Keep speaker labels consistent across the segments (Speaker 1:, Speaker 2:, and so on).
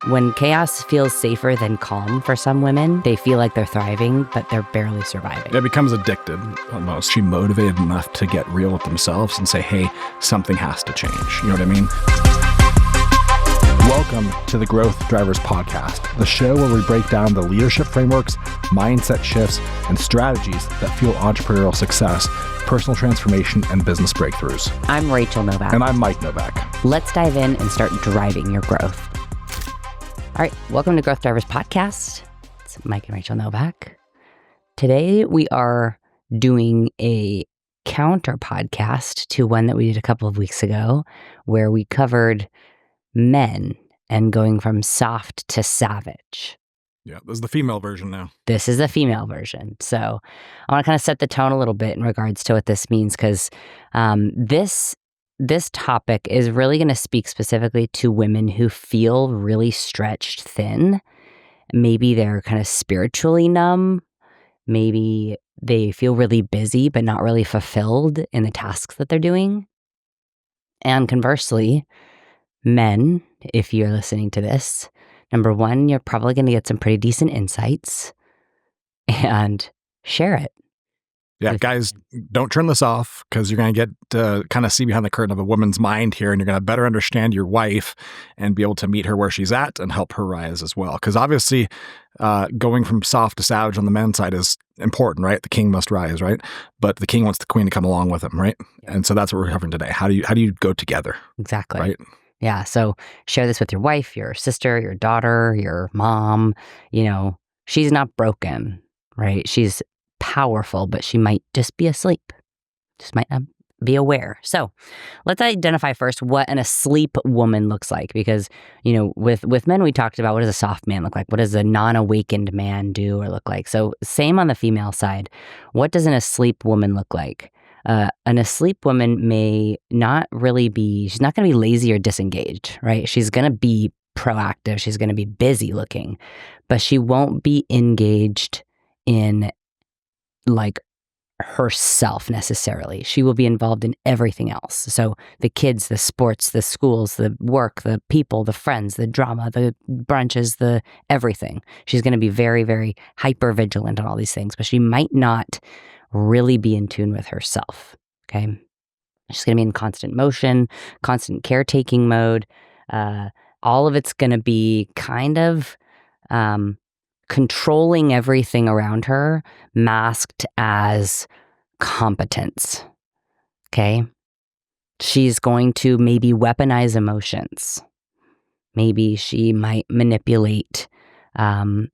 Speaker 1: When chaos feels safer than calm for some women, they feel like they're thriving, but they're barely surviving.
Speaker 2: It becomes addicted almost. She motivated enough to get real with themselves and say, hey, something has to change. You know what I mean? Welcome to the Growth Drivers Podcast, the show where we break down the leadership frameworks, mindset shifts, and strategies that fuel entrepreneurial success, personal transformation, and business breakthroughs.
Speaker 1: I'm Rachel Novak.
Speaker 2: And I'm Mike Novak.
Speaker 1: Let's dive in and start driving your growth. All right, welcome to Growth Drivers Podcast. It's Mike and Rachel Novak. Today we are doing a counter podcast to one that we did a couple of weeks ago, where we covered men and going from soft to savage.
Speaker 2: Yeah, this is the female version now.
Speaker 1: This is the female version. So I want to kind of set the tone a little bit in regards to what this means, because this topic is really going to speak specifically to women who feel really stretched thin. Maybe they're kind of spiritually numb. Maybe they feel really busy but not really fulfilled in the tasks that they're doing. And conversely, men, if you're listening to this, number one, you're probably going to get some pretty decent insights and share it.
Speaker 2: Yeah, guys, don't turn this off, because you're going to get to kind of see behind the curtain of a woman's mind here, and you're going to better understand your wife and be able to meet her where she's at and help her rise as well. Because obviously, going from soft to savage on the men's side is important, right? The king must rise, right? But the king wants the queen to come along with him, right? And so that's what we're covering today. How do you go together?
Speaker 1: Exactly.
Speaker 2: Right?
Speaker 1: Yeah. So share this with your wife, your sister, your daughter, your mom. You know, she's not broken, right? She's powerful, but she might just be asleep. Just might not be aware. So let's identify first what an asleep woman looks like, because, you know, with men, we talked about what does a soft man look like? What does a non-awakened man do or look like? So same on the female side. What does an asleep woman look like? An asleep woman may not really be, she's not going to be lazy or disengaged, right? She's going to be proactive. She's going to be busy looking, but she won't be engaged in like herself necessarily. She will be involved in everything else. So the kids, the sports, the schools, the work, the people, the friends, the drama, the brunches, the everything. She's going to be very, very hyper vigilant on all these things, but she might not really be in tune with herself. Okay. She's going to be in constant motion, constant caretaking mode. All of it's going to be kind of, controlling everything around her, masked as competence. Okay? She's going to maybe weaponize emotions. Maybe she might manipulate,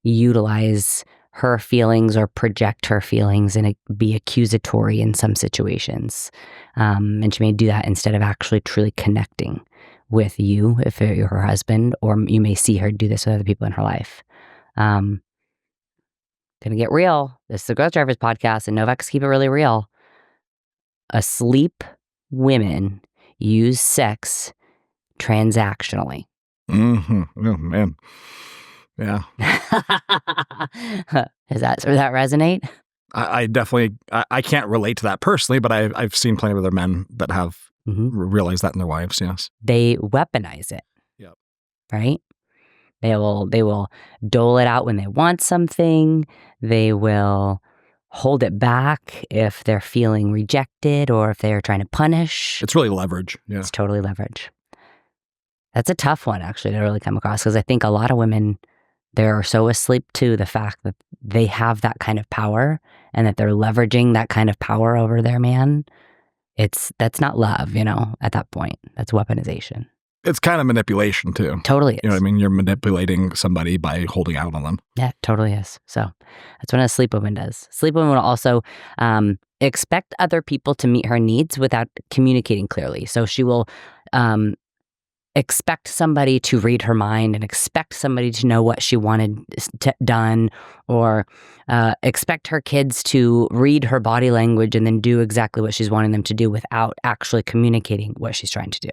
Speaker 1: utilize her feelings or project her feelings and be accusatory in some situations. And she may do that instead of actually truly connecting with you if you're her husband, or you may see her do this with other people in her life. Gonna get real. This is the Growth Drivers Podcast, and Novak's keep it really real. Asleep women use sex transactionally.
Speaker 2: Mm-hmm. Oh, man. Yeah.
Speaker 1: Does that resonate?
Speaker 2: I definitely, I can't relate to that personally, but I've seen plenty of other men that have realized that in their wives, yes.
Speaker 1: They weaponize it.
Speaker 2: Yep.
Speaker 1: Right? They will dole it out when they want something. They will hold it back if they're feeling rejected or if they're trying to punish.
Speaker 2: It's really leverage. Yeah.
Speaker 1: It's totally leverage. That's a tough one, actually, to really come across, because I think a lot of women, they're so asleep to the fact that they have that kind of power and that they're leveraging that kind of power over their man. That's not love, you know, at that point. That's weaponization.
Speaker 2: It's kind of manipulation too.
Speaker 1: Totally is.
Speaker 2: You know what I mean? You're manipulating somebody by holding out on them.
Speaker 1: Yeah, totally is. So that's what a sleep woman does. Sleep woman will also expect other people to meet her needs without communicating clearly. So she will expect somebody to read her mind and expect somebody to know what she wanted done, or expect her kids to read her body language and then do exactly what she's wanting them to do without actually communicating what she's trying to do.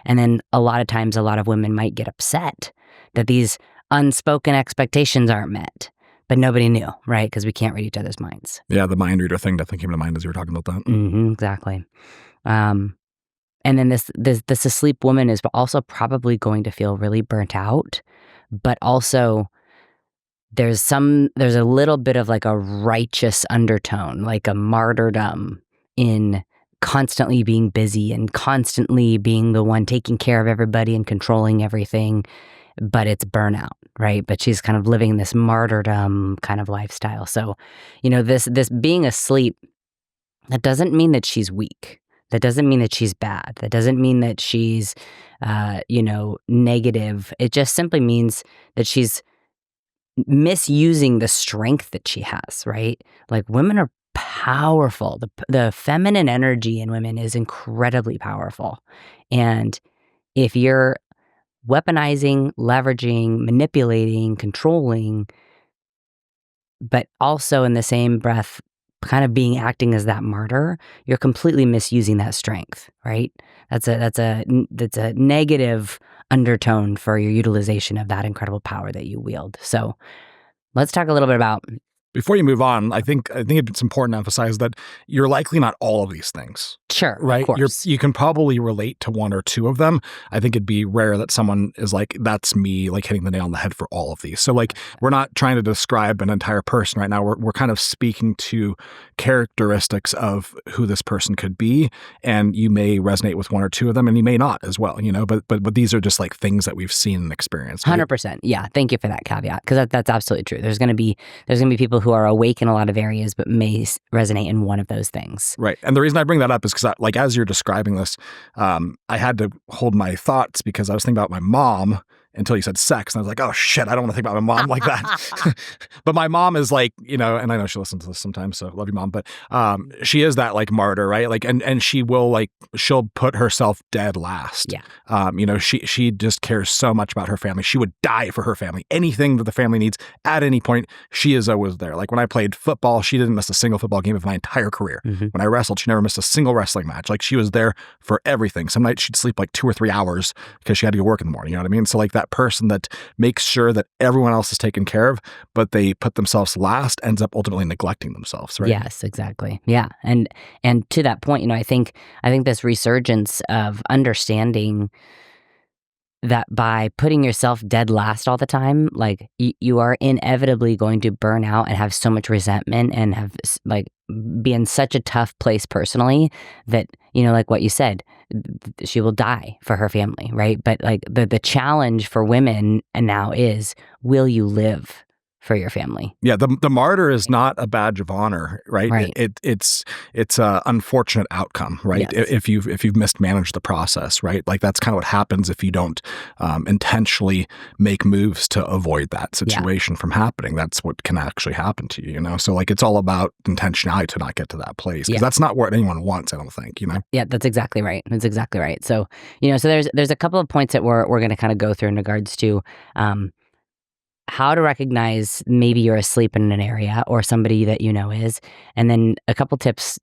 Speaker 1: And then a lot of times, a lot of women might get upset that these unspoken expectations aren't met. But nobody knew, right? Because we can't read each other's minds.
Speaker 2: Yeah, the mind reader thing definitely came to mind as you were talking about that.
Speaker 1: Mm-hmm, exactly. And then this asleep woman is also probably going to feel really burnt out but also there's a little bit of like a righteous undertone, like a martyrdom in constantly being busy and constantly being the one taking care of everybody and controlling everything, but it's burnout, right? But she's kind of living this martyrdom kind of lifestyle. So, this being asleep, that doesn't mean that she's weak. That doesn't mean that she's bad. That doesn't mean that she's, negative. It just simply means that she's misusing the strength that she has, right? Like, women are powerful. The feminine energy in women is incredibly powerful. And if you're weaponizing, leveraging, manipulating, controlling, but also in the same breath kind of acting as that martyr, you're completely misusing that strength, right? That's a negative undertone for your utilization of that incredible power that you wield. So let's talk a little bit about.
Speaker 2: Before you move on, I think it's important to emphasize that you're likely not all of these things.
Speaker 1: Sure,
Speaker 2: right?
Speaker 1: Of course.
Speaker 2: You can probably relate to one or two of them. I think it'd be rare that someone is like, that's me, like hitting the nail on the head for all of these. So like, we're not trying to describe an entire person right now. We're kind of speaking to characteristics of who this person could be. And you may resonate with one or two of them and you may not as well, but these are just like things that we've seen and experienced. Right?
Speaker 1: 100%. Yeah. Thank you for that caveat. Because that's absolutely true. There's going to be people who are awake in a lot of areas, but may resonate in one of those things.
Speaker 2: Right. And the reason I bring that up is because as you're describing this, I had to hold my thoughts because I was thinking about my mom until you said sex. And I was like, oh shit, I don't want to think about my mom like that. But my mom is like, and I know she listens to this sometimes, so love you, Mom. But she is that like martyr, right? Like, and she will she'll put herself dead last.
Speaker 1: Yeah.
Speaker 2: She just cares so much about her family. She would die for her family. Anything that the family needs at any point, she is always there. Like when I played football, she didn't miss a single football game of my entire career.
Speaker 1: Mm-hmm.
Speaker 2: When I wrestled, she never missed a single wrestling match. Like she was there for everything. Some nights she'd sleep like 2 or 3 hours because she had to go work in the morning. You know what I mean? So like that person that makes sure that everyone else is taken care of, but they put themselves last, ends up ultimately neglecting themselves, right?
Speaker 1: Yes, exactly. Yeah. And to that point, I think this resurgence of understanding that by putting yourself dead last all the time, like you are inevitably going to burn out and have so much resentment and have be in such a tough place personally that, like what you said, she will die for her family, right? But like the challenge for women and now is, will you live for your family?
Speaker 2: Yeah, the martyr is not a badge of honor, right?
Speaker 1: Right.
Speaker 2: It's a unfortunate outcome, right?
Speaker 1: Yes.
Speaker 2: If you've mismanaged the process, right? Like that's kind of what happens if you don't intentionally make moves to avoid that situation from happening. That's what can actually happen to you, So like it's all about intentionality to not get to that place because that's not what anyone wants, I don't think,
Speaker 1: Yeah, that's exactly right. That's exactly right. So so there's a couple of points that we're going to kind of go through in regards to how to recognize maybe you're asleep in an area or somebody that is, and then a couple tips,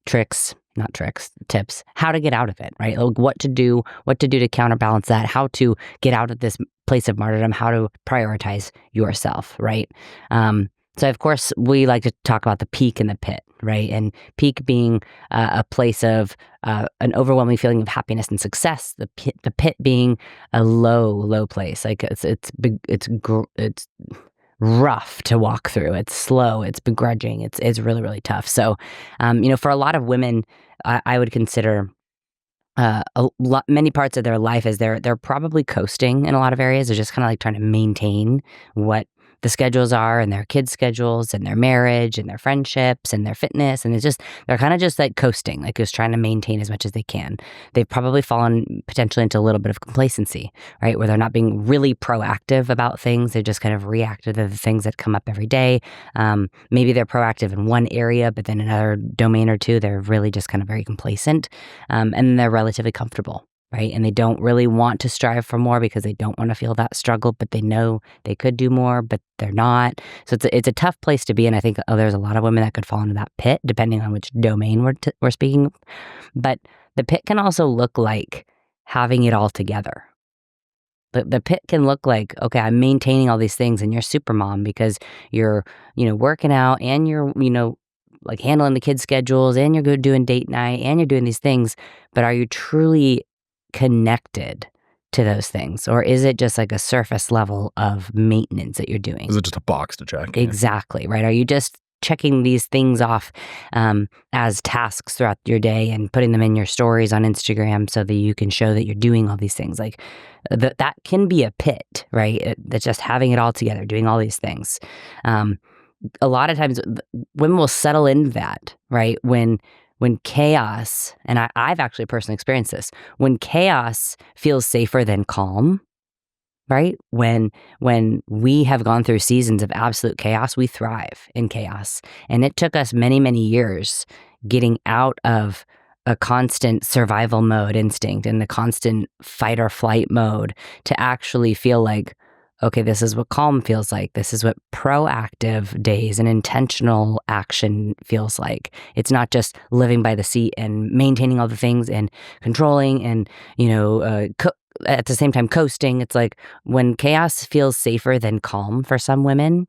Speaker 1: how to get out of it, right? Like what to do to counterbalance that, how to get out of this place of martyrdom, how to prioritize yourself, right? So of course we like to talk about the peak and the pit, right? And peak being a place of an overwhelming feeling of happiness and success. The pit being a low place. Like it's rough to walk through. It's slow. It's begrudging. It's really, really tough. So, for a lot of women, I would consider many parts of their life as they're probably coasting in a lot of areas. They're just kind of like trying to maintain what the schedules are and their kids' schedules and their marriage and their friendships and their fitness. And they're kind of just like coasting, like just trying to maintain as much as they can. They've probably fallen potentially into a little bit of complacency, right? Where they're not being really proactive about things. They're just kind of reactive to the things that come up every day. Maybe they're proactive in one area, but then another domain or two, they're really just kind of very complacent. And they're relatively comfortable. Right. And they don't really want to strive for more because they don't want to feel that struggle, but they know they could do more, but they're not. So it's a tough place to be. And I think there's a lot of women that could fall into that pit, depending on which domain we're speaking. But the pit can also look like having it all together. The pit can look like, okay, I'm maintaining all these things and you're super mom because you're, working out and you're, like handling the kids' schedules and you're doing date night and you're doing these things. But are you truly connected to those things? Or is it just like a surface level of maintenance that you're doing?
Speaker 2: Is it just a box to check?
Speaker 1: Exactly, right? Are you just checking these things off as tasks throughout your day and putting them in your stories on Instagram so that you can show that you're doing all these things? Like that can be a pit, right? That's just having it all together, doing all these things. A lot of times women will settle into that, right? When chaos, and I've actually personally experienced this, when chaos feels safer than calm, right? When we have gone through seasons of absolute chaos, we thrive in chaos. And it took us many, many years getting out of a constant survival mode instinct and the constant fight or flight mode to actually feel like, okay, this is what calm feels like. This is what proactive days and intentional action feels like. It's not just living by the seat and maintaining all the things and controlling and, at the same time coasting. It's like when chaos feels safer than calm for some women,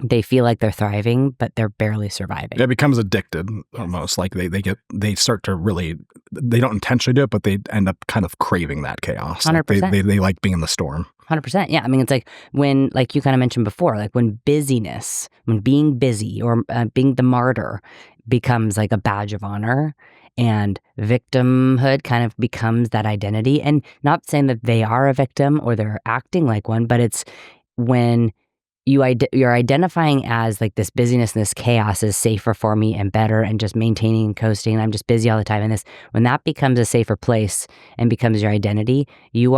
Speaker 1: they feel like they're thriving, but they're barely surviving.
Speaker 2: It becomes addicted almost. Like they start to really, they don't intentionally do it, but they end up kind of craving that chaos.
Speaker 1: 100%.
Speaker 2: Like they like being in the storm.
Speaker 1: 100%. Yeah. I mean, it's like when, like you kind of mentioned before, like when being busy or being the martyr becomes like a badge of honor, and victimhood kind of becomes that identity. And not saying that they are a victim or they're acting like one, but it's when you're identifying as like this busyness and this chaos is safer for me and better and just maintaining and coasting, and I'm just busy all the time. And when that becomes a safer place and becomes your identity, you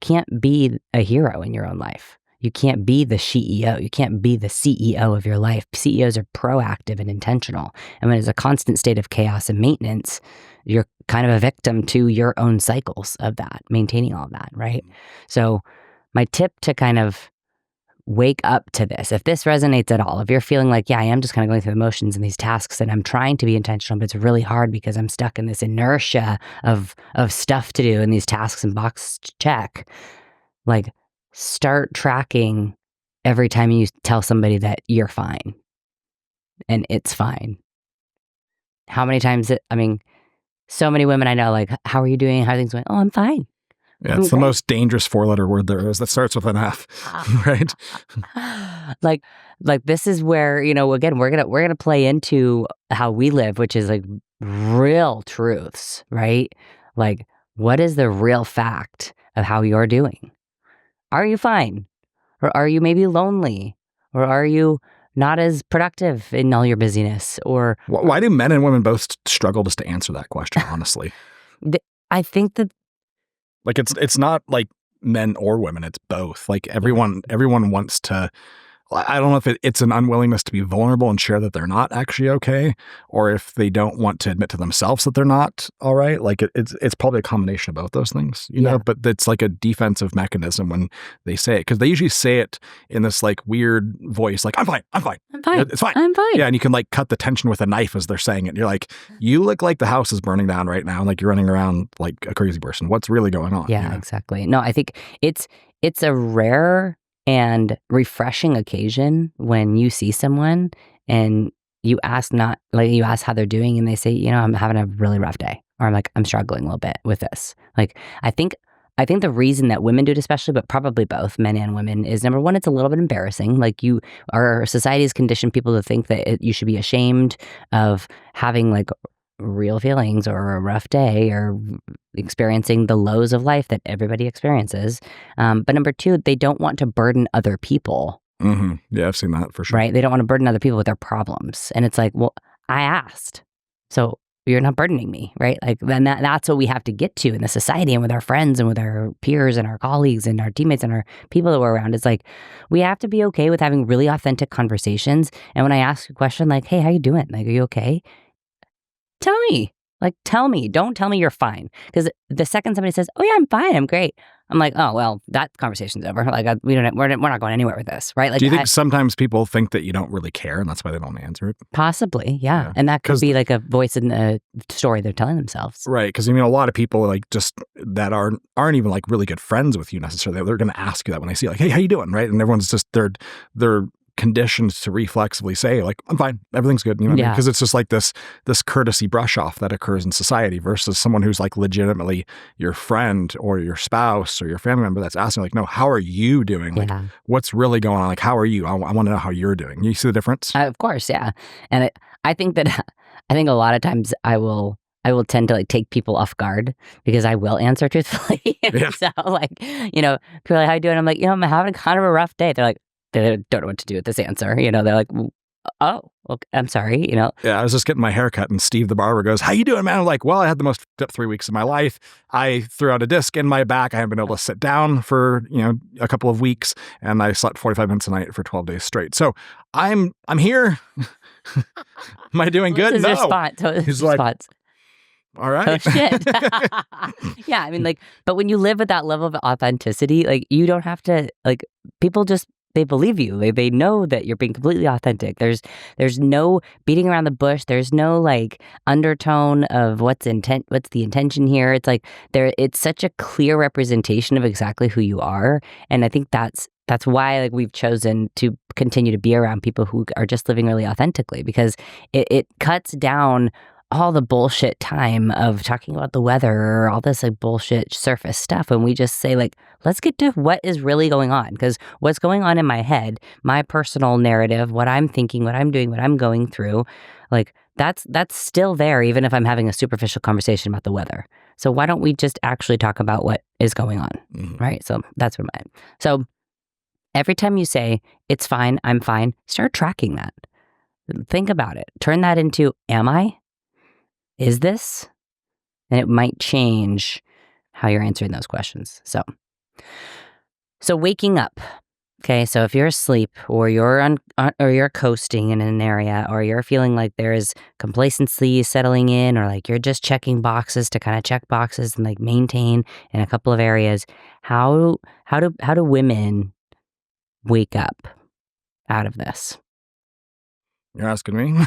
Speaker 1: can't be a hero in your own life. You can't be the CEO. You can't be the CEO of your life. CEOs are proactive and intentional. And when it's a constant state of chaos and maintenance, you're kind of a victim to your own cycles of that, maintaining all of that, right? So my tip to kind of wake up to this, if this resonates at all, if you're feeling like, yeah, I am just kind of going through the motions and these tasks and I'm trying to be intentional, but it's really hard because I'm stuck in this inertia of stuff to do and these tasks and boxes to check, like, start tracking every time you tell somebody that you're fine and it's fine. How many times, so many women I know, like, how are you doing? How are things going? Oh, I'm fine.
Speaker 2: Yeah, it's the most dangerous 4-letter word there is that starts with an F, right?
Speaker 1: Like this is where, again, we're gonna play into how we live, which is like real truths, right? Like, what is the real fact of how you're doing? Are you fine? Or are you maybe lonely? Or are you not as productive in all your busyness? Or
Speaker 2: why do men and women both struggle just to answer that question, honestly?
Speaker 1: I think that,
Speaker 2: like, it's not like men or women, it's both. Like everyone wants to, I don't know if it's an unwillingness to be vulnerable and share that they're not actually okay, or if they don't want to admit to themselves that they're not all right. Like it's probably a combination of both those things, you know, but it's like a defensive mechanism when they say it, because they usually say it in this like weird voice, like, I'm fine. It's fine.
Speaker 1: I'm fine.
Speaker 2: Yeah. And you can like cut the tension with a knife as they're saying it. And you're like, you look like the house is burning down right now. And like you're running around like a crazy person. What's really going on?
Speaker 1: Yeah, exactly. No, I think it's a rare and refreshing occasion when you see someone and you ask how they're doing and they say, I'm having a really rough day, or I'm struggling a little bit with this. Like, I think the reason that women do it especially, but probably both men and women, is number one, it's a little bit embarrassing. Like our society has conditioned people to think that you should be ashamed of having like real feelings or a rough day or experiencing the lows of life that everybody experiences. But number two, they don't want to burden other people.
Speaker 2: Mm-hmm. Yeah, I've seen that for sure.
Speaker 1: Right? They don't want to burden other people with their problems. And it's like, well, I asked, so you're not burdening me, right? Like, then that's what we have to get to in the society and with our friends and with our peers and our colleagues and our teammates and our people that we're around. It's like, we have to be okay with having really authentic conversations. And when I ask a question like, hey, how you doing? Like, are you okay? Tell me. Like, tell me. Don't tell me you're fine. Because the second somebody says, oh, yeah, I'm fine, I'm great, I'm like, oh, well, that conversation's over. Like, we're not going anywhere with this, right? Like,
Speaker 2: do you think sometimes people think that you don't really care and that's why they don't answer it?
Speaker 1: Possibly, yeah. And that could be like a voice in a story they're telling themselves.
Speaker 2: Right. Because, a lot of people like just that aren't even like really good friends with you necessarily. They're going to ask you that when they see like, hey, how you doing? Right. And everyone's just, they're conditioned to reflexively say like, I'm fine, everything's good, you know what I mean?
Speaker 1: Yeah.
Speaker 2: Because it's just like this courtesy brush off that occurs in society versus someone who's like legitimately your friend or your spouse or your family member that's asking like, no, how are you doing? Like,
Speaker 1: Yeah.
Speaker 2: what's really going on? Like, how are you? I want to know how you're doing. You see the difference?
Speaker 1: Of course, yeah. And I think that I think a lot of times I will tend to like take people off guard because I will answer truthfully.
Speaker 2: Yeah.
Speaker 1: So like, people are like, how you doing? I'm like, I'm having kind of a rough day. They're like, they don't know what to do with this answer. They're like, oh, okay, I'm sorry.
Speaker 2: Yeah, I was just getting my hair cut and Steve the barber goes, how you doing, man? I'm like, well, I had the most f***ed up 3 weeks of my life. I threw out a disc in my back. I haven't been able to sit down for, a couple of weeks, and I slept 45 minutes a night for 12 days straight. So I'm here. Am I doing good?
Speaker 1: His
Speaker 2: No.
Speaker 1: response.
Speaker 2: He's like, all right.
Speaker 1: Oh, shit. Yeah, I mean, like, but when you live with that level of authenticity, like, you don't have to, like, people just, they believe you. They know that you're being completely authentic. There's no beating around the bush. There's no, like, undertone of what's the intention here. It's like, it's such a clear representation of exactly who you are. And I think that's why, like, we've chosen to continue to be around people who are just living really authentically, because it cuts down all the bullshit time of talking about the weather or all this like bullshit surface stuff. And we just say like, let's get to what is really going on. Because what's going on in my head, my personal narrative, what I'm thinking, what I'm doing, what I'm going through, like that's still there, even if I'm having a superficial conversation about the weather. So why don't we just actually talk about what is going on?
Speaker 2: Mm-hmm.
Speaker 1: Right. So that's what so every time you say, it's fine, I'm fine, start tracking that. Think about it. Turn that into, am I? Is this? And it might change how you're answering those questions. So waking up. Okay, so if you're asleep or you're coasting in an area, or you're feeling like there's complacency settling in, or like you're just checking boxes to kind of check boxes and like maintain in a couple of areas, how do women wake up out of this?
Speaker 2: You're asking me?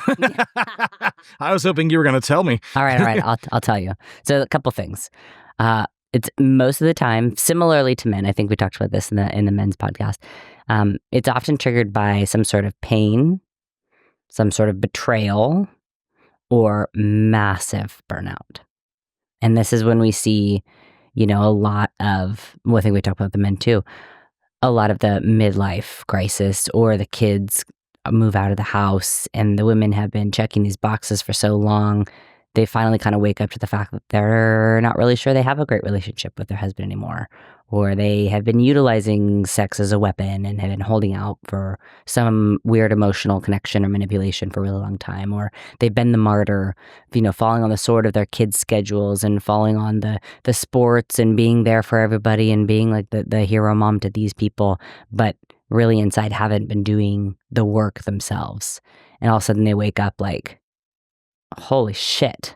Speaker 2: I was hoping you were going to tell me.
Speaker 1: All right. I'll tell you. So a couple things. It's most of the time, similarly to men, I think we talked about this in the men's podcast. It's often triggered by some sort of pain, some sort of betrayal, or massive burnout. And this is when we see, a lot of, well, I think we talked about the men too, a lot of the midlife crisis, or the kids move out of the house and the women have been checking these boxes for so long, they finally kind of wake up to the fact that they're not really sure they have a great relationship with their husband anymore, or they have been utilizing sex as a weapon and have been holding out for some weird emotional connection or manipulation for a really long time, or they've been the martyr, falling on the sword of their kids' schedules and falling on the sports and being there for everybody and being like the hero mom to these people, but really inside haven't been doing the work themselves. And all of a sudden they wake up like, holy shit,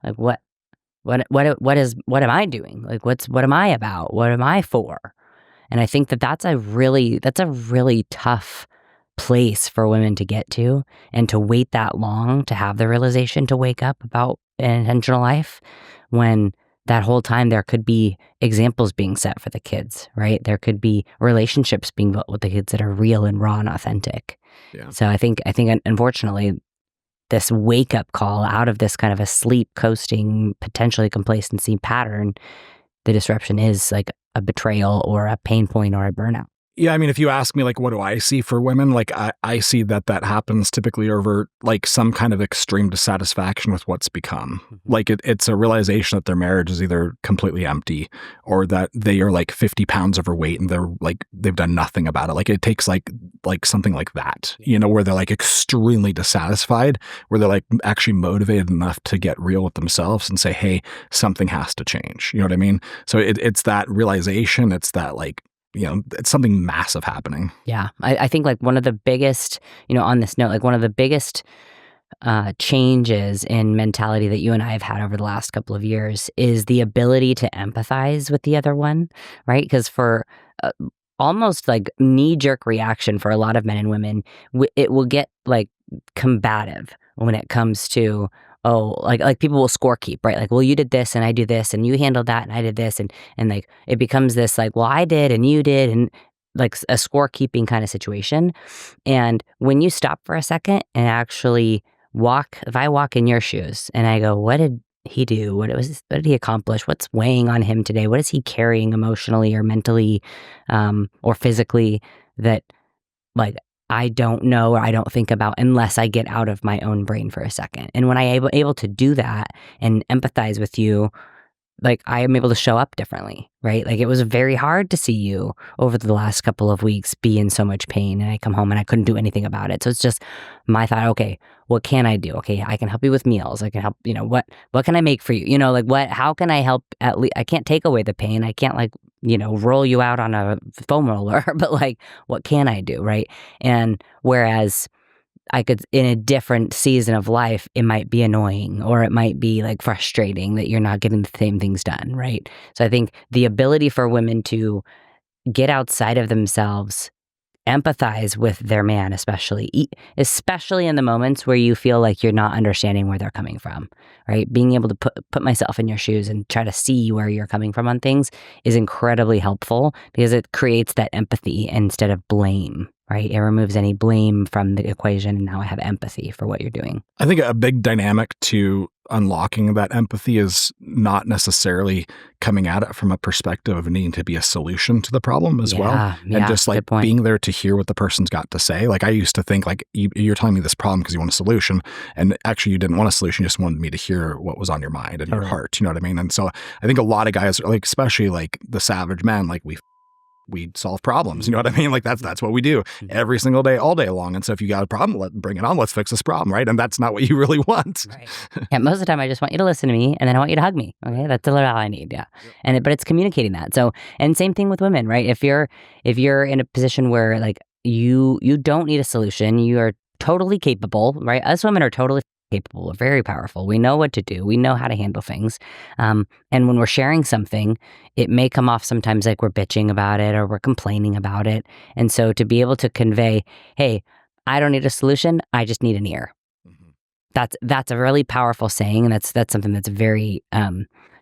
Speaker 1: like what am I doing? Like what am I about? What am I for? And I think that's a really tough place for women to get to, and to wait that long to have the realization to wake up about an intentional life, when that whole time there could be examples being set for the kids, right? There could be relationships being built with the kids that are real and raw and authentic.
Speaker 2: Yeah.
Speaker 1: So I think unfortunately this wake up call out of this kind of a sleep, coasting, potentially complacency pattern, the disruption is like a betrayal or a pain point or a burnout.
Speaker 2: Yeah, I mean, if you ask me, like, what do I see for women? Like, I see that happens typically over, like, some kind of extreme dissatisfaction with what's become. Mm-hmm. Like, it's a realization that their marriage is either completely empty, or that they are, like, 50 pounds overweight and they're, like, they've done nothing about it. Like, it takes, like something like that, where they're, like, extremely dissatisfied, where they're, like, actually motivated enough to get real with themselves and say, hey, something has to change. You know what I mean? So it's that realization. It's that, like, it's something massive happening.
Speaker 1: Yeah. I think like one of the biggest, on this note, like one of the biggest changes in mentality that you and I have had over the last couple of years is the ability to empathize with the other one, right? Because for almost like knee-jerk reaction for a lot of men and women, it will get like combative when it comes to, like people will scorekeep, right? Like, well, you did this and I do this and you handled that and I did this. And like, it becomes this like, well, I did and you did. And like a scorekeeping kind of situation. And when you stop for a second and actually if I walk in your shoes and I go, what did he do? What did he accomplish? What's weighing on him today? What is he carrying emotionally or mentally, or physically that like I don't know or I don't think about unless I get out of my own brain for a second. And when I able to do that and empathize with you, like I am able to show up differently, right? Like it was very hard to see you over the last couple of weeks be in so much pain, and I come home and I couldn't do anything about it. So it's just my thought, okay, what can I do? Okay, I can help you with meals. I can help, what can I make for you? How can I help at least? I can't take away the pain. I can't roll you out on a foam roller, but like, what can I do? Right. And whereas I could, in a different season of life, it might be annoying or it might be like frustrating that you're not getting the same things done, right? So I think the ability for women to get outside of themselves, empathize with their man, especially in the moments where you feel like you're not understanding where they're coming from, right? Being able to put myself in your shoes and try to see where you're coming from on things is incredibly helpful because it creates that empathy instead of blame, right? It removes any blame from the equation, and now I have empathy for what you're doing.
Speaker 2: I think a big dynamic to unlocking that empathy is not necessarily coming at it from a perspective of needing to be a solution to the problem as well. And just like being there to hear what the person's got to say. Like I used to think like you're telling me this problem because you want a solution, and actually you didn't want a solution, you just wanted me to hear what was on your mind and your heart, you know what I mean? And so I think a lot of guys, like especially like the savage man, like we solve problems. You know what I mean? Like that's what we do every single day, all day long. And so if you got a problem, bring it on. Let's fix this problem, right? And that's not what you really want.
Speaker 1: Right. Yeah, most of the time I just want you to listen to me, and then I want you to hug me. Okay, that's all I need. Yeah, but it's communicating that. So, and same thing with women, right? If you're in a position where like you don't need a solution, you are totally capable, right? Us women are totally capable, very powerful. We know what to do. We know how to handle things. And when we're sharing something, it may come off sometimes like we're bitching about it or we're complaining about it. And so to be able to convey, hey, I don't need a solution. I just need an ear. Mm-hmm. That's a really powerful saying. And that's something that's very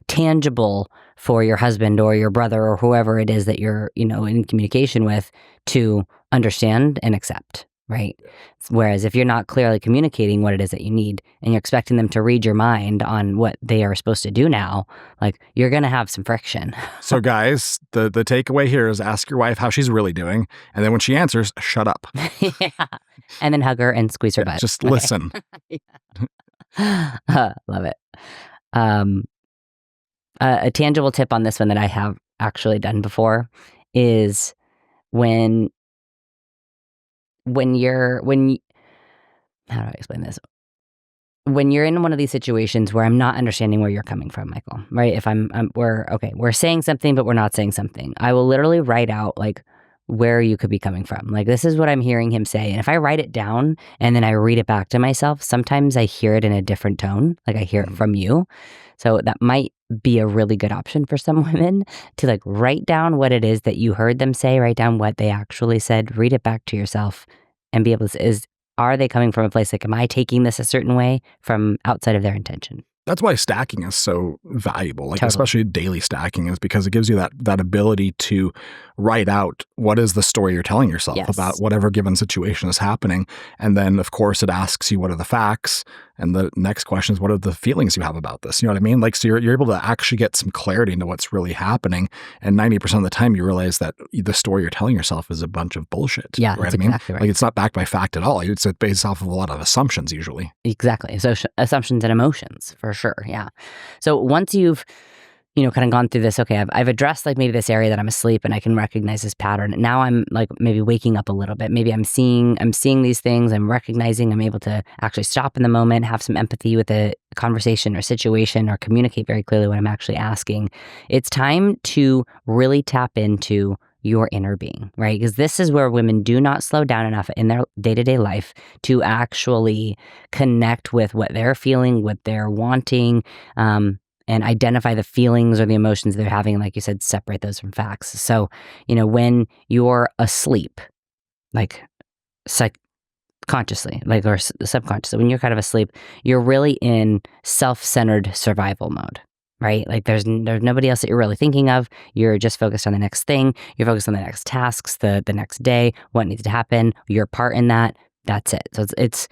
Speaker 1: tangible for your husband or your brother or whoever it is that you're, in communication with to understand and accept. Right. Whereas if you're not clearly communicating what it is that you need and you're expecting them to read your mind on what they are supposed to do now, like you're going to have some friction.
Speaker 2: So guys, the takeaway here is ask your wife how she's really doing. And then when she answers, shut up.
Speaker 1: Yeah. And then hug her and squeeze her butt.
Speaker 2: Just listen.
Speaker 1: Love it. A tangible tip on this one that I have actually done before is when how do I explain this? When you're in one of these situations where I'm not understanding where you're coming from, Michael, right? If we're saying something, but we're not saying something, I will literally write out like where you could be coming from. Like, this is what I'm hearing him say. And if I write it down and then I read it back to myself, sometimes I hear it in a different tone. Like I hear it from you. So that might be a really good option for some women to like write down what it is that you heard them say, write down what they actually said, read it back to yourself and be able to are they coming from a place like, am I taking this a certain way from outside of their intention?
Speaker 2: That's why stacking is so valuable, like
Speaker 1: totally.
Speaker 2: Especially daily stacking, is because it gives you that ability to write out what is the story you're telling yourself about whatever given situation is happening. And then, of course, it asks you what are the facts. And the next question is, what are the feelings you have about this? You know what I mean? Like, so you're able to actually get some clarity into what's really happening. And 90% of the time you realize that the story you're telling yourself is a bunch of bullshit.
Speaker 1: Yeah,
Speaker 2: right?
Speaker 1: That's exactly right.
Speaker 2: Like, it's not backed by fact at all. It's based off of a lot of assumptions usually.
Speaker 1: Exactly. So assumptions and emotions for sure. Yeah. So once you've, kind of gone through this, okay, I've addressed like maybe this area that I'm asleep and I can recognize this pattern. Now I'm like maybe waking up a little bit. Maybe I'm seeing these things. I'm recognizing, I'm able to actually stop in the moment, have some empathy with a conversation or situation, or communicate very clearly what I'm actually asking. It's time to really tap into your inner being, right? Because this is where women do not slow down enough in their day-to-day life to actually connect with what they're feeling, what they're wanting, and identify the feelings or the emotions they're having. Like you said, separate those from facts. So, when you're asleep, like consciously, like, or subconsciously, when you're kind of asleep, you're really in self-centered survival mode, right? Like there's nobody else that you're really thinking of. You're just focused on the next thing. You're focused on the next tasks, the next day, what needs to happen, your part in that. That's it. So it's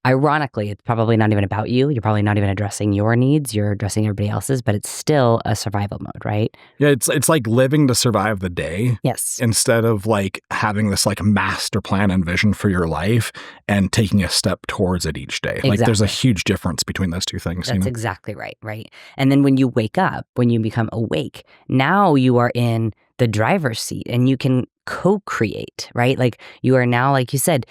Speaker 1: ironically, it's probably not even about you. You're probably not even addressing your needs. You're addressing everybody else's, but it's still a survival mode, right?
Speaker 2: Yeah, it's like living to survive the day
Speaker 1: Yes.
Speaker 2: instead of like having this like master plan and vision for your life and taking a step towards it each day. Like there's a
Speaker 1: Exactly.
Speaker 2: huge difference between those two things.
Speaker 1: That's exactly right, right? And then when you wake up, when you become awake, now you are in the driver's seat and you can co-create, right? Like you are now, like you said,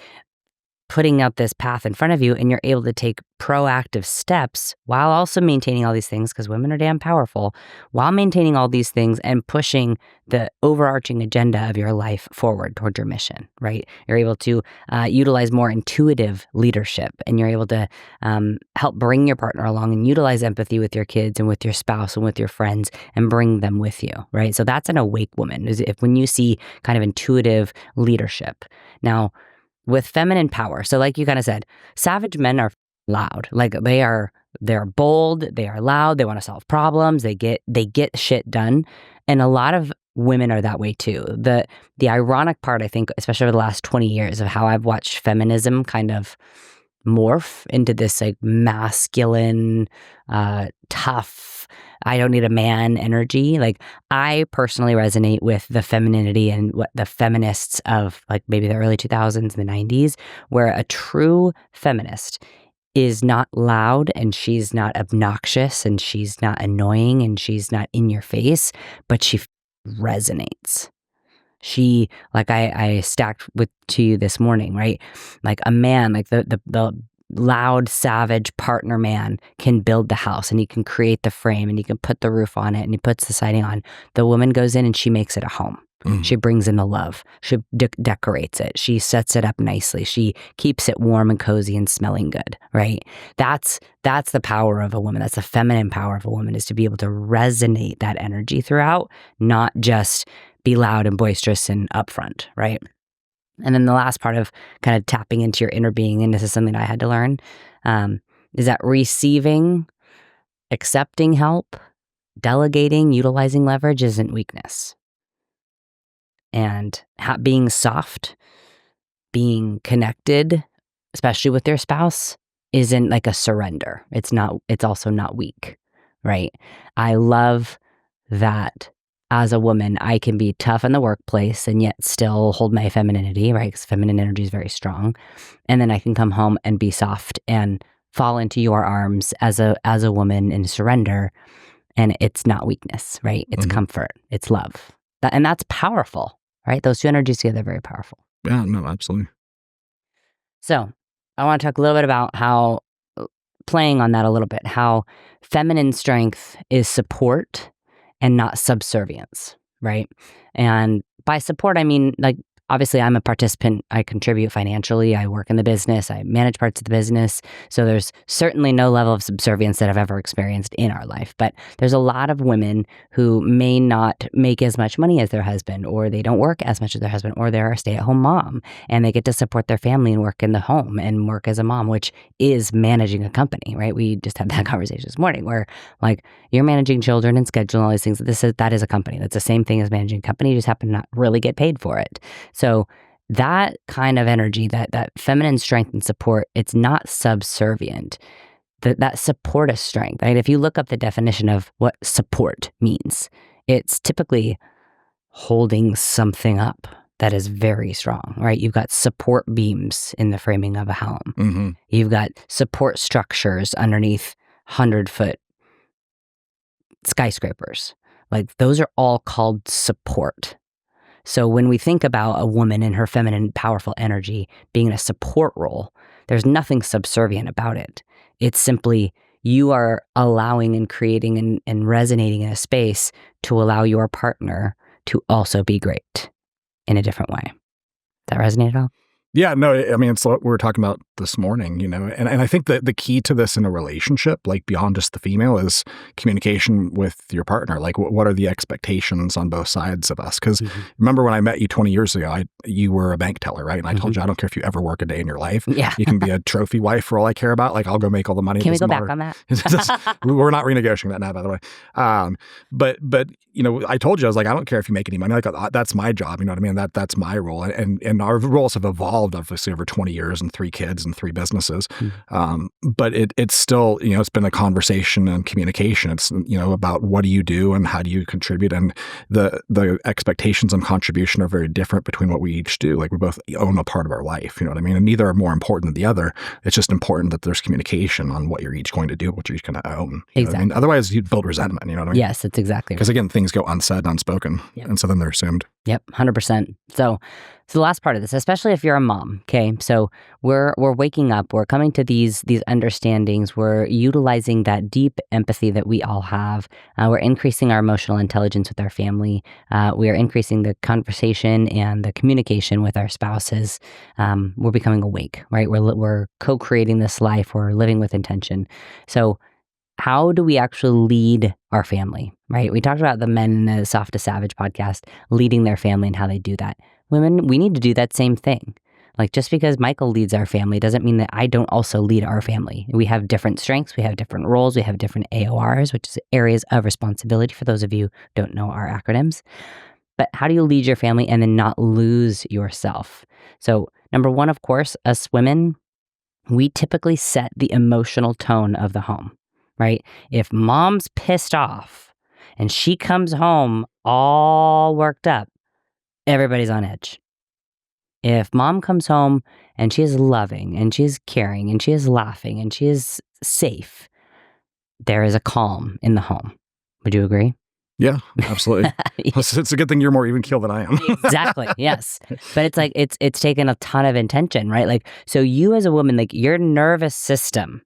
Speaker 1: putting out this path in front of you, and you're able to take proactive steps while also maintaining all these things, because women are damn powerful, while maintaining all these things and pushing the overarching agenda of your life forward toward your mission, right? You're able to utilize more intuitive leadership, and you're able to help bring your partner along and utilize empathy with your kids and with your spouse and with your friends and bring them with you, right? So that's an awake woman, is if when you see kind of intuitive leadership. Now, with feminine power. So like you kind of said, savage men are loud. Like they're bold, they are loud, they want to solve problems, they get shit done. And a lot of women are that way too. The ironic part, I think, especially over the last 20 years of how I've watched feminism kind of morph into this like masculine, tough, I don't need a man energy. Like I personally resonate with the femininity and what the feminists of like maybe the early 2000s and the 90s, where a true feminist is not loud and she's not obnoxious and she's not annoying and she's not in your face, but she resonates. She, like I stacked with to you this morning, right? Like a man, like the loud, savage partner man can build the house and he can create the frame and he can put the roof on it and he puts the siding on. The woman goes in and she makes it a home. She brings in the love. She decorates it. She sets it up nicely. She keeps it warm and cozy and smelling good, right? That's the power of a woman. That's the feminine power of a woman, is to be able to resonate that energy throughout, not just be loud and boisterous and upfront, right? And then the last part of kind of tapping into your inner being, and this is something I had to learn, is that receiving, accepting help, delegating, utilizing leverage isn't weakness. And being soft, being connected, especially with your spouse, isn't like a surrender. It's also not weak, right? I love that as a woman, I can be tough in the workplace and yet still hold my femininity, right? Because feminine energy is very strong. And then I can come home and be soft and fall into your arms as a woman and surrender. And it's not weakness, right? It's comfort. It's love. And that's powerful, right? Those two energies together are very powerful.
Speaker 2: Yeah, no, absolutely.
Speaker 1: So I want to talk a little bit about how, playing on that a little bit, how feminine strength is support and not subservience, right? And by support, I mean, like, obviously I'm a participant. I contribute financially. I work in the business. I manage parts of the business. So there's certainly no level of subservience that I've ever experienced in our life. But there's a lot of women who may not make as much money as their husband, or they don't work as much as their husband, or they're a stay-at-home mom and they get to support their family and work in the home and work as a mom, which is managing a company, right? We just had that conversation this morning where, like, you're managing children and scheduling all these things. That is a company. That's the same thing as managing a company. You just happen to not really get paid for it. So that kind of energy, that feminine strength and support, it's not subservient. That support is strength, right? If you look up the definition of what support means, it's typically holding something up that is very strong, right? You've got support beams in the framing of a home. You've got support structures underneath 100-foot skyscrapers. Like, those are all called support. So when we think about a woman and her feminine, powerful energy being in a support role, there's nothing subservient about it. It's simply you are allowing and creating and resonating in a space to allow your partner to also be great in a different way. Does that resonate at all?
Speaker 2: Yeah, no, I mean, it's what we were talking about this morning, and I think that the key to this in a relationship, like beyond just the female, is communication with your partner. Like, what are the expectations on both sides of us? Because
Speaker 1: Hmm.
Speaker 2: remember when I met you 20 years ago, you were a bank teller, right? And I
Speaker 1: Hmm.
Speaker 2: told you, I don't care if you ever work a day in your life.
Speaker 1: Yeah.
Speaker 2: You can be a trophy wife for all I care about. Like, I'll go make all the money. It
Speaker 1: Can we go
Speaker 2: doesn't
Speaker 1: back
Speaker 2: matter.
Speaker 1: on that?
Speaker 2: We're not renegotiating that now, by the way. But I told you, I was like, I don't care if you make any money. Like, that's my job. You know what I mean? That's my role. And our roles have evolved, obviously, over 20 years and 3 kids and 3 businesses. But it's still, it's been a conversation and communication. It's, about what do you do and how do you contribute? And the expectations and contribution are very different between what we each do. Like, we both own a part of our life, you know what I mean? And neither are more important than the other. It's just important that there's communication on what you're each going to do, what you're each going to own. You know what I mean? Otherwise, you'd build resentment, you know what I mean?
Speaker 1: Yes, that's exactly right.
Speaker 2: Because again, things go unsaid, unspoken.
Speaker 1: Yep.
Speaker 2: And so then they're assumed.
Speaker 1: Yep, 100%. So the last part of this, especially if you're a mom, okay? So we're waking up, we're coming to these understandings, we're utilizing that deep empathy that we all have. We're increasing our emotional intelligence with our family. We are increasing the conversation and the communication with our spouses. We're becoming awake, right? We're co-creating this life. We're living with intention. So how do we actually lead our family, right? We talked about the men in the Soft to Savage podcast leading their family and how they do that. Women, we need to do that same thing. Like, just because Michael leads our family doesn't mean that I don't also lead our family. We have different strengths, we have different roles, we have different AORs, which is areas of responsibility for those of you who don't know our acronyms. But how do you lead your family and then not lose yourself? So, number one, of course, us women, we typically set the emotional tone of the home. Right? If mom's pissed off and she comes home all worked up, everybody's on edge. If mom comes home and she is loving and she is caring and she is laughing and she is safe, there is a calm in the home. Would you agree?
Speaker 2: Yeah, absolutely. It's a good thing you're more even keel than I am.
Speaker 1: Exactly. Yes. But it's like, it's taken a ton of intention, right? Like, so you as a woman, like your nervous system,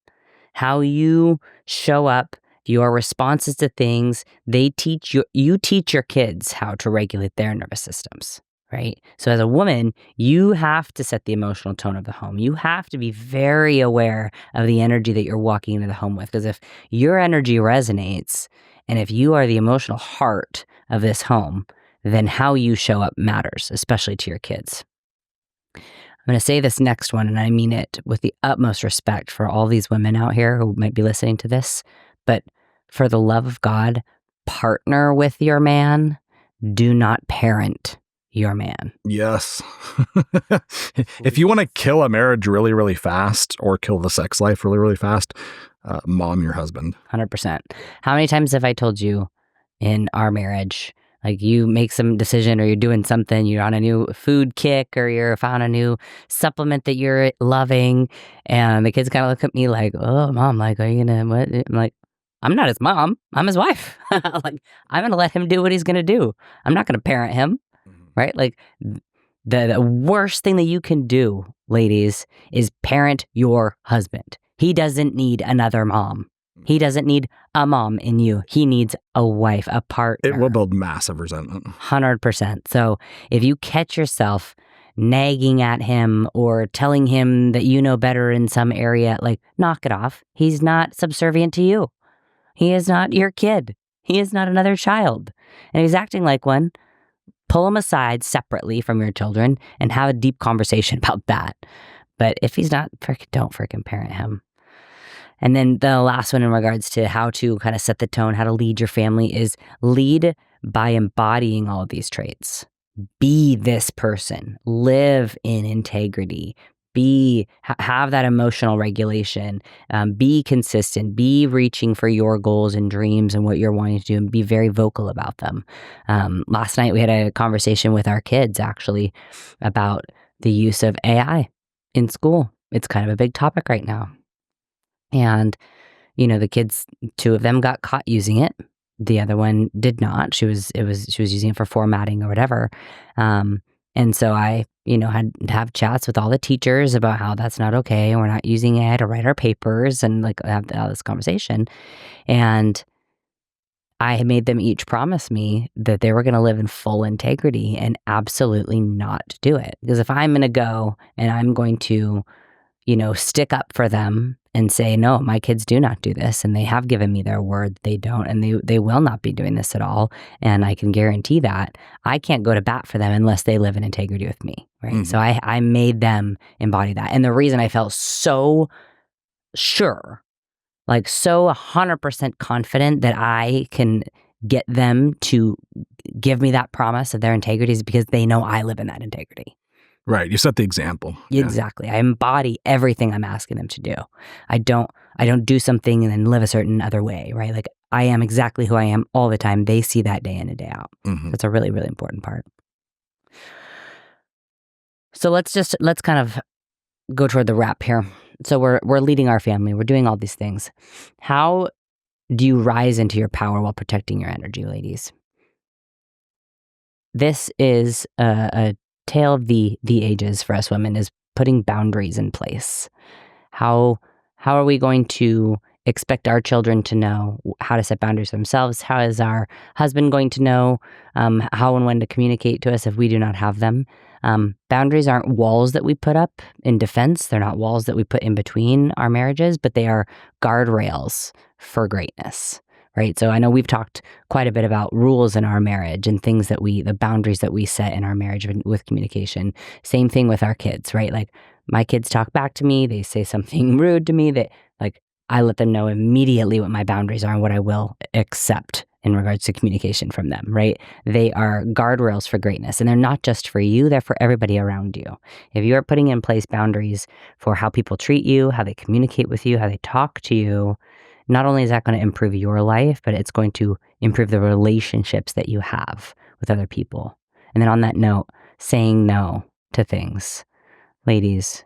Speaker 1: how you show up, your responses to things, you teach your kids how to regulate their nervous systems, right? So as a woman, you have to set the emotional tone of the home. You have to be very aware of the energy that you're walking into the home with. Because if your energy resonates, and if you are the emotional heart of this home, then how you show up matters, especially to your kids. I'm going to say this next one, and I mean it with the utmost respect for all these women out here who might be listening to this. But for the love of God, partner with your man. Do not parent your man.
Speaker 2: Yes. If you want to kill a marriage really, really fast or kill the sex life really, really fast, mom your husband.
Speaker 1: 100%. How many times have I told you in our marriage, like, you make some decision or you're doing something, you're on a new food kick or you're found a new supplement that you're loving, and the kids kind of look at me like, oh, mom, like, are you going to, what? I'm like, I'm not his mom. I'm his wife. Like, I'm going to let him do what he's going to do. I'm not going to parent him, right? Like, the worst thing that you can do, ladies, is parent your husband. He doesn't need another mom. He doesn't need a mom in you. He needs a wife, a partner.
Speaker 2: It will build massive resentment.
Speaker 1: 100%. So if you catch yourself nagging at him or telling him that you know better in some area, like, knock it off. He's not subservient to you. He is not your kid. He is not another child. And he's acting like one. Pull him aside separately from your children and have a deep conversation about that. But if he's not, don't freaking parent him. And then the last one in regards to how to kind of set the tone, how to lead your family, is lead by embodying all of these traits. Be this person. Live in integrity. Have that emotional regulation. Be consistent. Be reaching for your goals and dreams and what you're wanting to do, and be very vocal about them. Last night we had a conversation with our kids, actually, about the use of AI in school. It's kind of a big topic right now. And, the kids, 2 of them got caught using it. The other one did not. She was using it for formatting or whatever. And so I, had to have chats with all the teachers about how that's not okay. And we're not using it to write our papers and like have this conversation. And I had made them each promise me that they were going to live in full integrity and absolutely not do it. Because if I'm going to go and I'm going to, stick up for them and say, no, my kids do not do this, and they have given me their word they don't, and they will not be doing this at all, and I can guarantee that, I can't go to bat for them unless they live in integrity with me, right?
Speaker 2: Mhm.
Speaker 1: So I made them embody that. And the reason I felt so sure, like so 100% confident that I can get them to give me that promise of their integrity is because they know I live in that integrity.
Speaker 2: Right. You set the example. Yeah.
Speaker 1: Exactly. I embody everything I'm asking them to do. I don't do something and then live a certain other way, right? Like I am exactly who I am all the time. They see that day in and day out.
Speaker 2: Mhm.
Speaker 1: That's a really, really important part. So let's kind of go toward the wrap here. So we're leading our family. We're doing all these things. How do you rise into your power while protecting your energy, ladies? This is a tale of the ages for us women, is putting boundaries in place. How are we going to expect our children to know how to set boundaries for themselves? How is our husband going to know how and when to communicate to us if we do not have them? Boundaries aren't walls that we put up in defense. They're not walls that we put in between our marriages, but they are guardrails for greatness. Right. So I know we've talked quite a bit about rules in our marriage and things that the boundaries that we set in our marriage with communication. Same thing with our kids, right? Like my kids talk back to me. They say something rude to me that like I let them know immediately what my boundaries are and what I will accept in regards to communication from them, right? They are guardrails for greatness, and they're not just for you, they're for everybody around you. If you are putting in place boundaries for how people treat you, how they communicate with you, how they talk to you, not only is that going to improve your life, but it's going to improve the relationships that you have with other people. And then on that note, saying no to things. Ladies,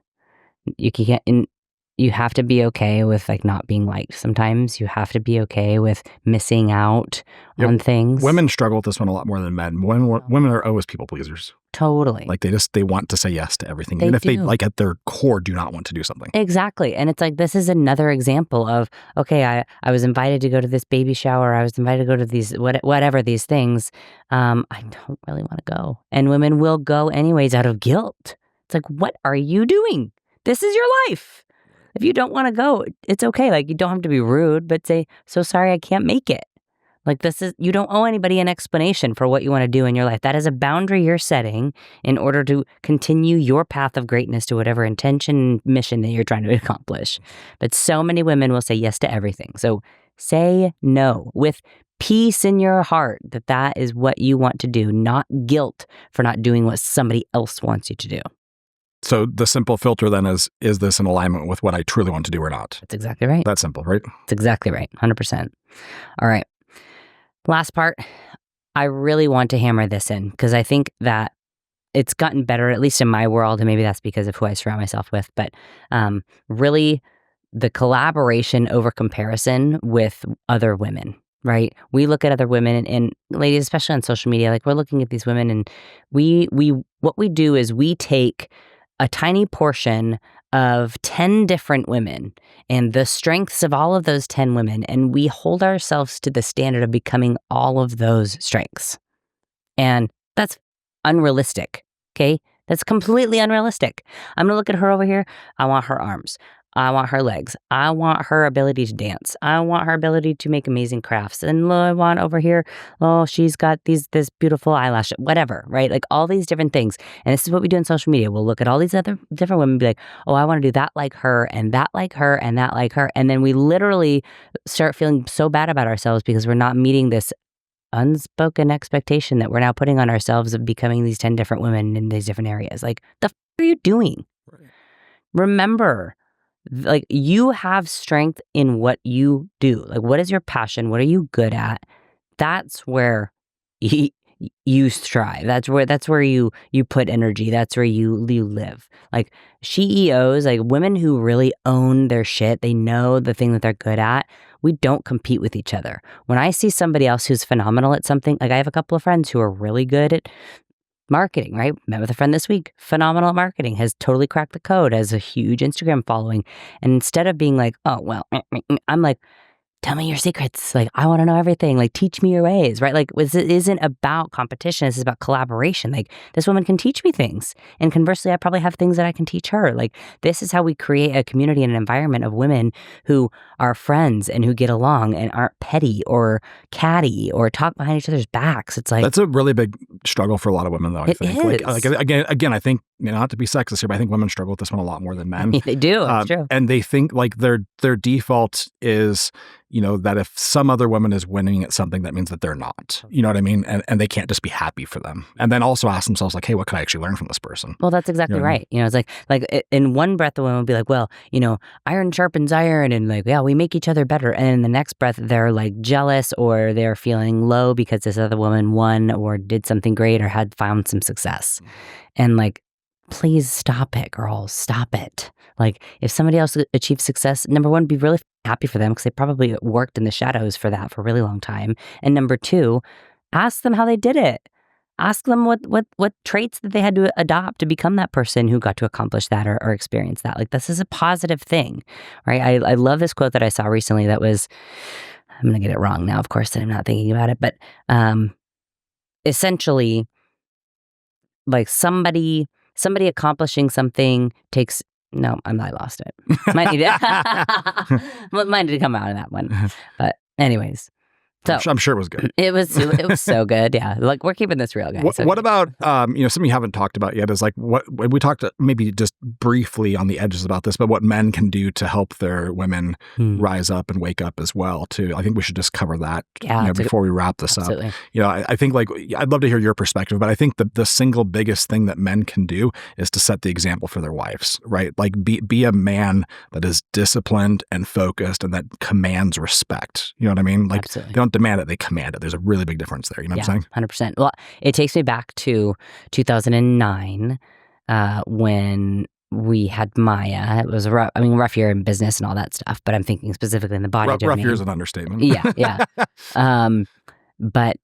Speaker 1: you have to be okay with like not being liked sometimes. You have to be okay with missing out on things.
Speaker 2: Women struggle with this one a lot more than men. Women are always people pleasers.
Speaker 1: Totally.
Speaker 2: Like they want to say yes to everything,
Speaker 1: They
Speaker 2: even if they
Speaker 1: do.
Speaker 2: like at their core do not want to do something.
Speaker 1: Exactly. And it's like, this is another example of, okay, I was invited to go to this baby shower. I was invited to go to these, whatever these things. I don't really want to go. And women will go anyways out of guilt. It's like, what are you doing? This is your life. If you don't want to go, it's okay. Like, you don't have to be rude, but say, so sorry, I can't make it. Like, you don't owe anybody an explanation for what you want to do in your life. That is a boundary you're setting in order to continue your path of greatness to whatever intention and mission that you're trying to accomplish. But so many women will say yes to everything. So say no with peace in your heart that is what you want to do, not guilt for not doing what somebody else wants you to do.
Speaker 2: So the simple filter then is this in alignment with what I truly want to do or not?
Speaker 1: That's exactly right.
Speaker 2: That's simple, right?
Speaker 1: That's exactly right. 100%. All right. Last part, I really want to hammer this in because I think that it's gotten better, at least in my world, and maybe that's because of who I surround myself with, but really the collaboration over comparison with other women, right? We look at other women and ladies, especially on social media, like we're looking at these women and what we do is we take a tiny portion of 10 different women and the strengths of all of those 10 women, and we hold ourselves to the standard of becoming all of those strengths. And that's unrealistic, okay? That's completely unrealistic. I'm gonna look at her over here. I want her arms. I want her legs. I want her ability to dance. I want her ability to make amazing crafts. And I want over here, she's got this beautiful eyelash, whatever, right? Like all these different things. And this is what we do in social media. We'll look at all these other different women and be like, oh, I want to do that like her and that like her and that like her. And then we literally start feeling so bad about ourselves because we're not meeting this unspoken expectation that we're now putting on ourselves of becoming these 10 different women in these different areas. Like, the f*** are you doing? Right. Remember, like, you have strength in what you do. Like, what is your passion? What are you good at? That's where you strive. That's where you put energy. That's where you live. Like CEOs, like women who really own their shit, they know the thing that they're good at. We don't compete with each other. When I see somebody else who's phenomenal at something, like I have a couple of friends who are really good at marketing, right? Met with a friend this week, phenomenal at marketing, has totally cracked the code, has a huge Instagram following. And instead of being like, oh, well, I'm like, tell me your secrets. Like, I want to know everything. Like, teach me your ways, right? Like, it isn't about competition. This is about collaboration. Like, this woman can teach me things. And conversely, I probably have things that I can teach her. Like, this is how we create a community and an environment of women who are friends and who get along and aren't petty or catty or talk behind each other's backs. It's like,
Speaker 2: that's a really big struggle for a lot of women, though, I think. Like again, I think, not to be sexist here, but I think women struggle with this one a lot more than men.
Speaker 1: They do. It's true.
Speaker 2: And they think like their default is, that if some other woman is winning at something, that means that they're not. You know what I mean? And they can't just be happy for them. And then also ask themselves like, hey, what can I actually learn from this person?
Speaker 1: Well, that's exactly right. It's like in one breath, the woman will be like, well, iron sharpens iron, and like, yeah, we make each other better. And in the next breath, they're like jealous, or they're feeling low because this other woman won or did something great or had found some success. And like, please stop it, girls. Stop it. Like, if somebody else achieves success, number one, be really happy for them because they probably worked in the shadows for that for a really long time. And number two, ask them how they did it. Ask them what traits that they had to adopt to become that person who got to accomplish that or experience that. Like, this is a positive thing, right? I love this quote that I saw recently that was, I'm going to get it wrong now, of course, that I'm not thinking about it, but essentially, like somebody accomplishing something takes, no, I lost it. Might need to come out of that one. But anyways. So
Speaker 2: I'm sure it was good.
Speaker 1: It was so good. Yeah. Like, we're keeping this real, guys.
Speaker 2: What about, something you haven't talked about yet is like what we talked maybe just briefly on the edges about this, but what men can do to help their women rise up and wake up as well too. I think we should just cover that before we wrap this up. I think like, I'd love to hear your perspective, but I think the single biggest thing that men can do is to set the example for their wives, right? Like be a man that is disciplined and focused and that commands respect. You know what I mean? Like,
Speaker 1: absolutely.
Speaker 2: They don't demand it, they command it. There's a really big difference there. You know what I'm saying?
Speaker 1: 100%. Well, it takes me back to 2009 when we had Maya. It was a rough year in business and all that stuff, but I'm thinking specifically in the body domain.
Speaker 2: Rough year is an understatement.
Speaker 1: Yeah. But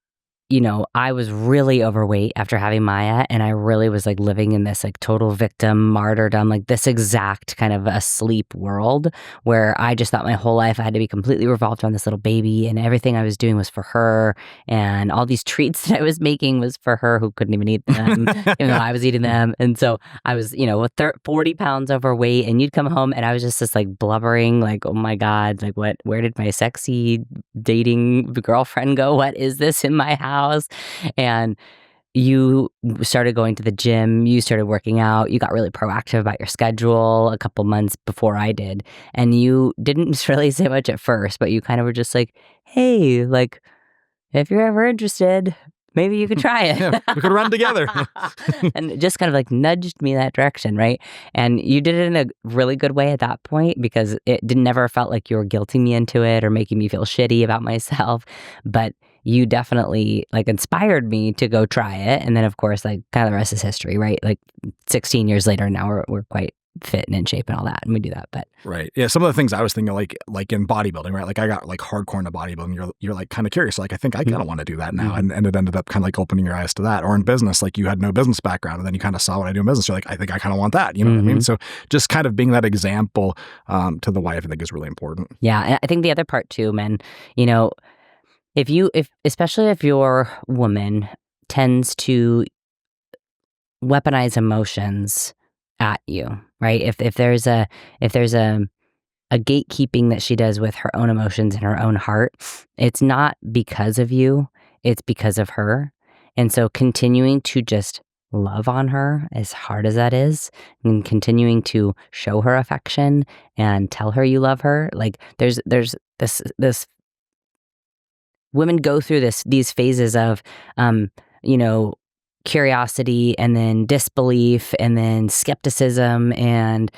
Speaker 1: I was really overweight after having Maya, and I really was like living in this like total victim martyrdom, like this exact kind of asleep world where I just thought my whole life I had to be completely revolved around this little baby, and everything I was doing was for her, and all these treats that I was making was for her who couldn't even eat them, even though I was eating them. And so I was, 40 pounds overweight, and you'd come home and I was just this like blubbering, like, oh my God, like where did my sexy dating girlfriend go? What is this in my house? And you started going to the gym, you started working out, you got really proactive about your schedule a couple months before I did. And you didn't really say much at first, but you kind of were just like, hey, like, if you're ever interested, maybe you could try it.
Speaker 2: Yeah, we could run together.
Speaker 1: And it just kind of like nudged me that direction, right? And you did it in a really good way at that point because it never felt like you were guilting me into it or making me feel shitty about myself. But you definitely like inspired me to go try it. And then of course, like kind of the rest is history, right? Like 16 years later, now we're quite fit and in shape and all that. And we do that, but.
Speaker 2: Right. Yeah. Some of the things I was thinking like in bodybuilding, right? Like I got like hardcore into bodybuilding. You're like kind of curious. Like I think I kind of want to do that now. And it ended up kind of like opening your eyes to that. Or in business, like you had no business background and then you kind of saw what I do in business. You're like, I think I kind of want that. You know what I mean? So just kind of being that example to the wife, I think is really important.
Speaker 1: Yeah. And I think the other part too, men, especially if your woman tends to weaponize emotions at you, right? If there's a gatekeeping that she does with her own emotions and her own heart, it's not because of you, it's because of her. And so continuing to just love on her, as hard as that is, and continuing to show her affection and tell her you love her, like there's this women go through these phases of, curiosity and then disbelief and then skepticism and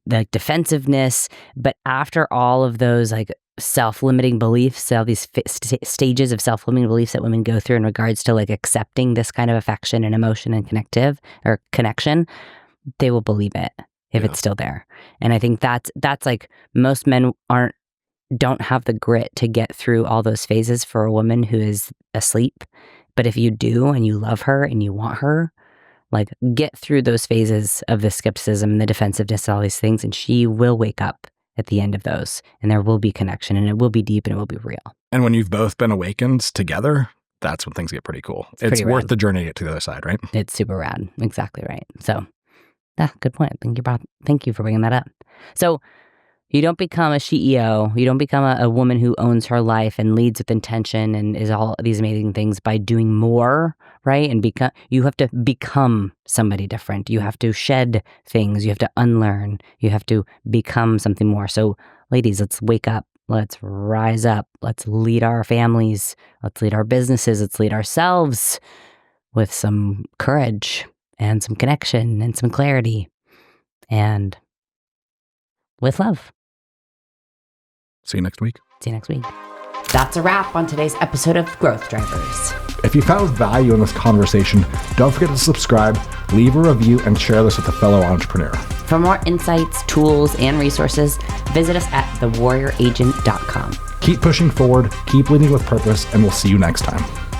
Speaker 1: like defensiveness. But after all of those like self-limiting beliefs, all these stages of self-limiting beliefs that women go through in regards to like accepting this kind of affection and emotion and connection, they will believe it if it's still there. And I think that's like most men don't have the grit to get through all those phases for a woman who is asleep. But if you do and you love her and you want her, like get through those phases of the skepticism and the defensiveness and all these things, and she will wake up at the end of those. And there will be connection, and it will be deep, and it will be real.
Speaker 2: And when you've both been awakened together, that's when things get pretty cool. It's worth the journey to get to the other side, right?
Speaker 1: It's super rad. Exactly right. So, good point. Thank you for bringing that up. So, you don't become a CEO. You don't become a woman who owns her life and leads with intention and is all these amazing things by doing more, right? And you have to become somebody different. You have to shed things. You have to unlearn. You have to become something more. So, ladies, let's wake up. Let's rise up. Let's lead our families. Let's lead our businesses. Let's lead ourselves with some courage and some connection and some clarity and with love.
Speaker 2: See you next week.
Speaker 1: That's a wrap on today's episode of Growth Drivers.
Speaker 2: If you found value in this conversation, don't forget to subscribe, leave a review, and share this with a fellow entrepreneur.
Speaker 1: For more insights, tools, and resources, visit us at thewarrioragent.com.
Speaker 2: Keep pushing forward, keep leading with purpose, and we'll see you next time.